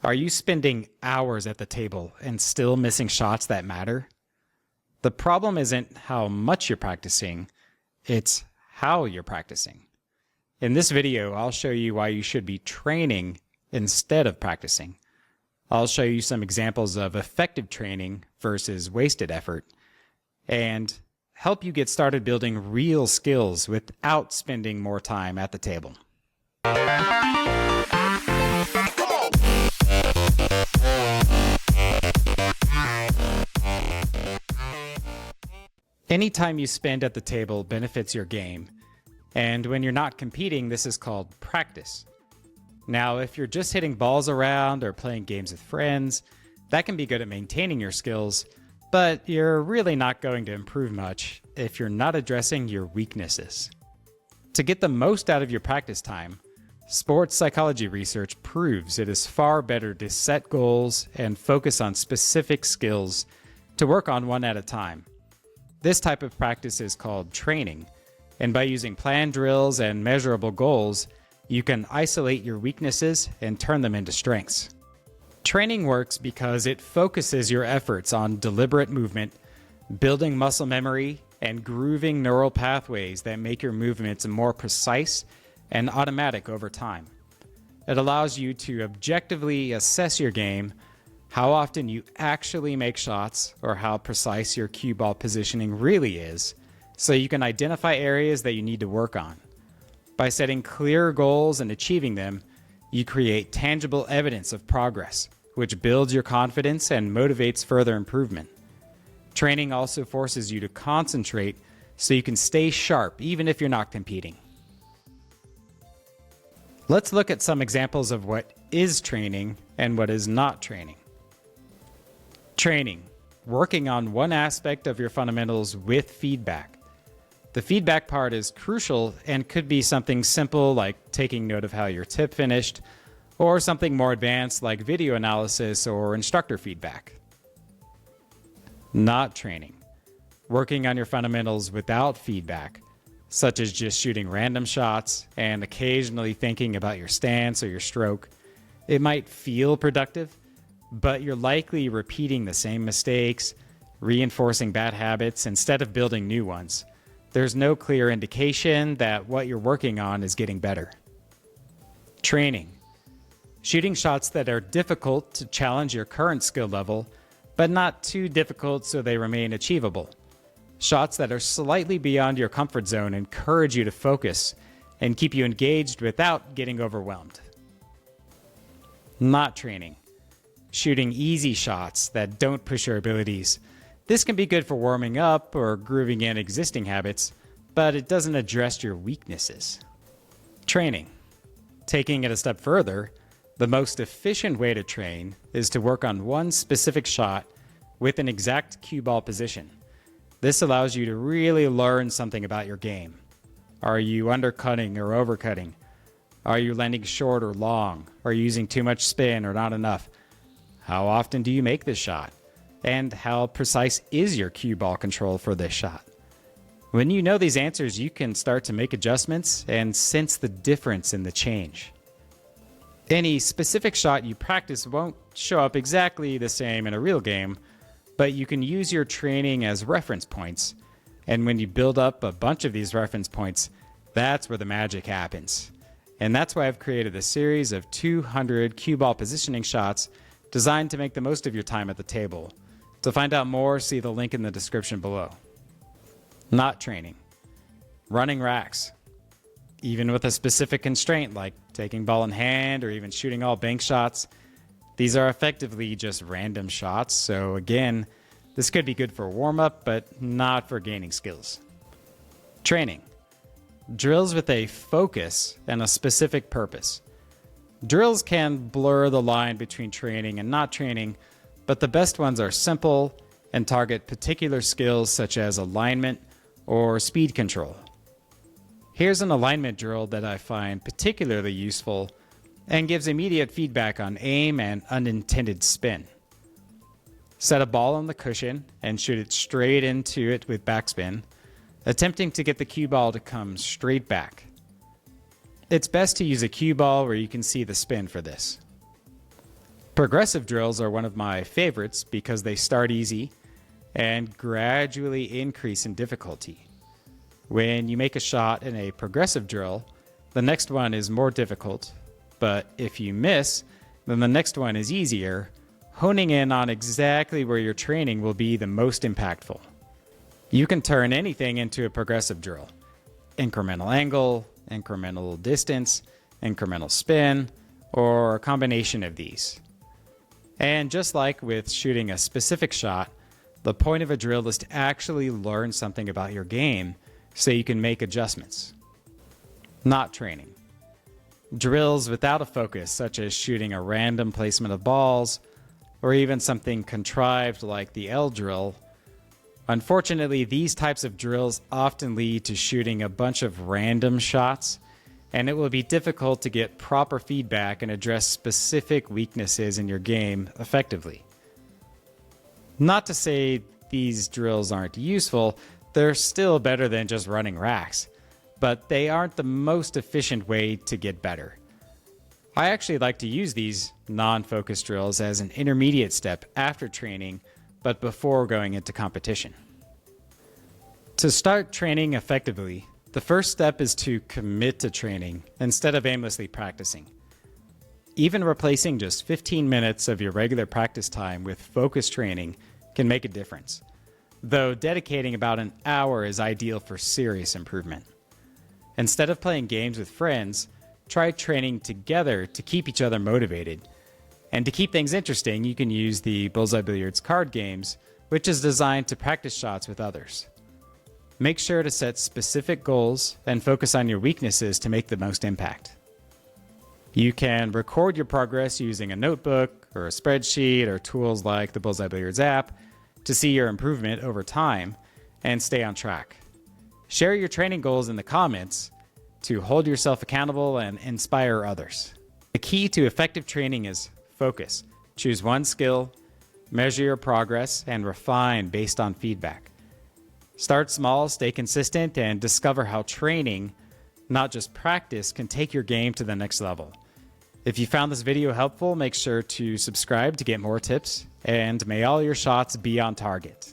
Are you spending hours at the table and still missing shots that matter? The problem isn't how much you're practicing, it's how you're practicing. In this video, I'll show you why you should be training instead of practicing. I'll show you some examples of effective training versus wasted effort, and help you get started building real skills without spending more time at the table. Any time you spend at the table benefits your game, and when you're not competing, this is called practice. Now, if you're just hitting balls around or playing games with friends, that can be good at maintaining your skills, but you're really not going to improve much if you're not addressing your weaknesses. To get the most out of your practice time, sports psychology research proves it is far better to set goals and focus on specific skills to work on one at a time. This type of practice is called training, and by using planned drills and measurable goals, you can isolate your weaknesses and turn them into strengths. Training works because it focuses your efforts on deliberate movement, building muscle memory, and grooving neural pathways that make your movements more precise and automatic over time. It allows you to objectively assess your game, how often you actually make shots, or how precise your cue ball positioning really is, so you can identify areas that you need to work on. By setting clear goals and achieving them, you create tangible evidence of progress, which builds your confidence and motivates further improvement. Training also forces you to concentrate so you can stay sharp even if you're not competing. Let's look at some examples of what is training and what is not training. Training, working on one aspect of your fundamentals with feedback. The feedback part is crucial and could be something simple like taking note of how your tip finished, or something more advanced like video analysis or instructor feedback. Not training, working on your fundamentals without feedback, such as just shooting random shots and occasionally thinking about your stance or your stroke. It might feel productive, but you're likely repeating the same mistakes, reinforcing bad habits instead of building new ones. There's no clear indication that what you're working on is getting better. Training, shooting shots that are difficult to challenge your current skill level, but not too difficult so they remain achievable. Shots that are slightly beyond your comfort zone encourage you to focus and keep you engaged without getting overwhelmed. Not training, shooting easy shots that don't push your abilities. This can be good for warming up or grooving in existing habits, but it doesn't address your weaknesses. Training, taking it a step further, the most efficient way to train is to work on one specific shot with an exact cue ball position. This allows you to really learn something about your game. Are you undercutting or overcutting? Are you landing short or long? Are you using too much spin or not enough? How often do you make this shot? And how precise is your cue ball control for this shot? When you know these answers, you can start to make adjustments and sense the difference in the change. Any specific shot you practice won't show up exactly the same in a real game, but you can use your training as reference points. And when you build up a bunch of these reference points, that's where the magic happens. And that's why I've created a series of 200 cue ball positioning shots designed to make the most of your time at the table. To find out more, see the link in the description below. Not training, running racks. Even with a specific constraint like taking ball in hand or even shooting all bank shots, these are effectively just random shots, so again, this could be good for warm-up, but not for gaining skills. Training, drills with a focus and a specific purpose. Drills can blur the line between training and not training, but the best ones are simple and target particular skills such as alignment or speed control. Here's an alignment drill that I find particularly useful and gives immediate feedback on aim and unintended spin. Set a ball on the cushion and shoot it straight into it with backspin, attempting to get the cue ball to come straight back. It's best to use a cue ball where you can see the spin for this. Progressive drills are one of my favorites because they start easy and gradually increase in difficulty. When you make a shot in a progressive drill, the next one is more difficult, but if you miss, then the next one is easier. Honing in on exactly where your training will be the most impactful. You can turn anything into a progressive drill. Incremental angle, incremental distance, incremental spin, or a combination of these. And just like with shooting a specific shot, the point of a drill is to actually learn something about your game so you can make adjustments. Not training. Drills without a focus, such as shooting a random placement of balls, or even something contrived like the L drill. Unfortunately, these types of drills often lead to shooting a bunch of random shots, and it will be difficult to get proper feedback and address specific weaknesses in your game effectively. Not to say these drills aren't useful, they're still better than just running racks, but they aren't the most efficient way to get better. I actually like to use these non-focus drills as an intermediate step after training, but before going into competition. To start training effectively, the first step is to commit to training instead of aimlessly practicing. Even replacing just 15 minutes of your regular practice time with focused training can make a difference, though dedicating about an hour is ideal for serious improvement. Instead of playing games with friends, try training together to keep each other motivated. And to keep things interesting, you can use the Bullseye Billiards card games, which is designed to practice shots with others. Make sure to set specific goals and focus on your weaknesses to make the most impact. You can record your progress using a notebook or a spreadsheet or tools like the Bullseye Billiards app to see your improvement over time and stay on track. Share your training goals in the comments to hold yourself accountable and inspire others. The key to effective training is focus. Choose one skill, measure your progress, and refine based on feedback. Start small, stay consistent, and discover how training, not just practice, can take your game to the next level. If you found this video helpful, make sure to subscribe to get more tips, and may all your shots be on target.